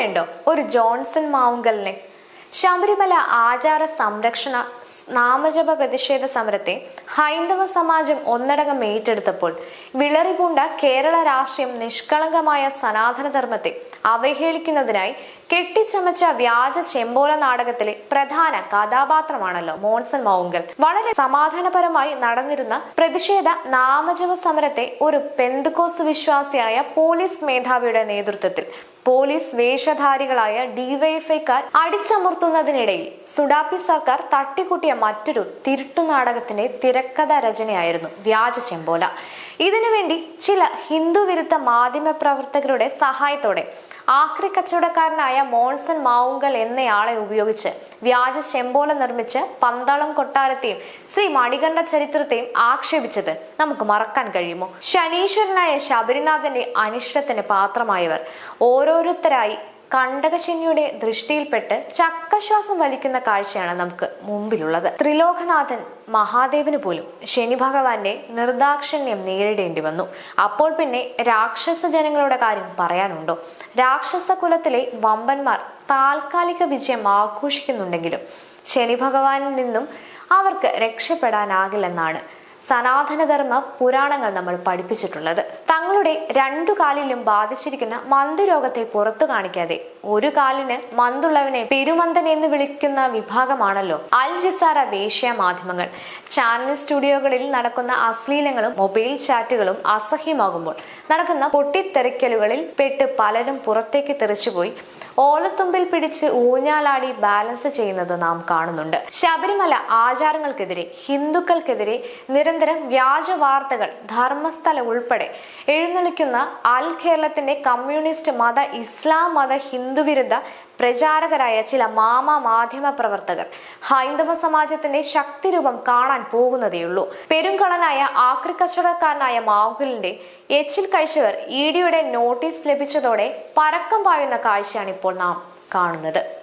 വേണ്ടോ ഒരു ജോൺസൺ മാവുങ്കലിനെ? ശബരിമല ആചാര സംരക്ഷണ നാമജപ പ്രതിഷേധ സമരത്തെ ഹൈന്ദവ സമാജം ഒന്നടങ്കം ഏറ്റെടുത്തപ്പോൾ വിളറിപൂണ്ട കേരള രാഷ്ട്രീയം നിഷ്കളങ്കമായ സനാതനധർമ്മത്തെ അവഹേളിക്കുന്നതിനായി കെട്ടിച്ചമച്ച വ്യാജ ചെമ്പോല നാടകത്തിലെ പ്രധാന കഥാപാത്രമാണല്ലോ മോൺസൺ മാവുങ്കൽ. വളരെ സമാധാനപരമായി നടന്നിരുന്ന പ്രതിഷേധ നാമജപ സമരത്തെ ഒരു പെന്തക്കോസ് വിശ്വാസിയായ പോലീസ് മേധാവിയുടെ നേതൃത്വത്തിൽ പോലീസ് വേഷധാരികളായ ഡിവൈഎഫ്ഐക്കാർ അടിച്ചമർത്തുന്നതിനിടയിൽ സുഡാപ്പി സർക്കാർ തട്ടിക്കൂട്ടിയ മറ്റൊരു തിരുട്ടു നാടകത്തിന്റെ തിരക്കഥ രചനയായിരുന്നു വ്യാജ ചെമ്പോല. ഇതിനുവേണ്ടി ചില ഹിന്ദു വിരുദ്ധ മാധ്യമ പ്രവർത്തകരുടെ സഹായത്തോടെ ആക്രി കച്ചവടക്കാരനായ മോൺസൺ മാവുങ്കൽ എന്നയാളെ ഉപയോഗിച്ച് വ്യാജ ചെമ്പോല നിർമ്മിച്ച് പന്തളം കൊട്ടാരത്തെയും ശ്രീ മണികണ്ഠ ചരിത്രത്തെയും ആക്ഷേപിച്ചത് നമുക്ക് മറക്കാൻ കഴിയുമോ? ശനീശ്വരനായ ശബരിനാഥന്റെ അനിഷ്ടത്തിന് പാത്രമായവർ ഓരോരുത്തരായി കണ്ടകശനിയുടെ ദൃഷ്ടിയിൽപ്പെട്ട് ചക്രശ്വാസം വലിക്കുന്ന കാഴ്ചയാണ് നമുക്ക് മുമ്പിലുള്ളത്. ത്രിലോകനാഥൻ മഹാദേവന് പോലും ശനി ഭഗവാന്റെ നിർദാക്ഷിണ്യം നേരിടേണ്ടി വന്നു. അപ്പോൾ പിന്നെ രാക്ഷസ ജനങ്ങളുടെ കാര്യം പറയാനുണ്ടോ? രാക്ഷസ കുലത്തിലെ വമ്പന്മാർ താൽക്കാലിക വിജയം ആഘോഷിക്കുന്നുണ്ടെങ്കിലും ശനി ഭഗവാനിൽ നിന്നും അവർക്ക് രക്ഷപ്പെടാനാകില്ലെന്നാണ് സനാതനധർമ്മ പുരാണങ്ങൾ നമ്മൾ പഠിപ്പിച്ചിട്ടുള്ളത്. തങ്ങളുടെ രണ്ടു കാലിലും ബാധിച്ചിരിക്കുന്ന മന്ദരോഗത്തെ പുറത്തു കാണിക്കാതെ ഒരു കാലിന് മന്തുള്ളവനെ പെരുമന്തൻ എന്ന് വിളിക്കുന്ന വിഭാഗമാണല്ലോ അൽ ജസാറ വേശ്യ മാധ്യമങ്ങൾ. ചാനൽ സ്റ്റുഡിയോകളിൽ നടക്കുന്ന അശ്ലീലങ്ങളും മൊബൈൽ ചാറ്റുകളും അസഹ്യമാകുമ്പോൾ നടക്കുന്ന പൊട്ടിത്തെറിക്കലുകളിൽ പെട്ട് പലരും പുറത്തേക്ക് തെറിച്ചുപോയി ഓലത്തുമ്പിൽ പിടിച്ച് ഊഞ്ഞാലാടി ബാലൻസ് ചെയ്യുന്നത് നാം കാണുന്നുണ്ട്. ശബരിമല ആചാരങ്ങൾക്കെതിരെ ഹിന്ദുക്കൾക്കെതിരെ നിരന്തരം വ്യാജ വാർത്തകൾ ധർമ്മസ്ഥല ഉൾപ്പെടെ എഴുന്നള്ളിക്കുന്ന അൽ കേരളത്തിന്റെ കമ്മ്യൂണിസ്റ്റ് മത ഇസ്ലാം മത ഹിന്ദുവിരുദ്ധ പ്രചാരകരായ ചില മാധ്യമ പ്രവർത്തകർ ഹൈന്ദവ സമാജത്തിന്റെ ശക്തിരൂപം കാണാൻ പോകുന്നതേയുള്ളൂ. പെരുങ്കളനായ ആക്രി കച്ചവടക്കാരനായ മാവുങ്കലിന്റെ എച്ചിൽ കഴിച്ചവർ ഇഡിയുടെ നോട്ടീസ് ലഭിച്ചതോടെ പരക്കം പായുന്ന കാഴ്ചയാണ് ഇപ്പോൾ നാം കാണുന്നത്.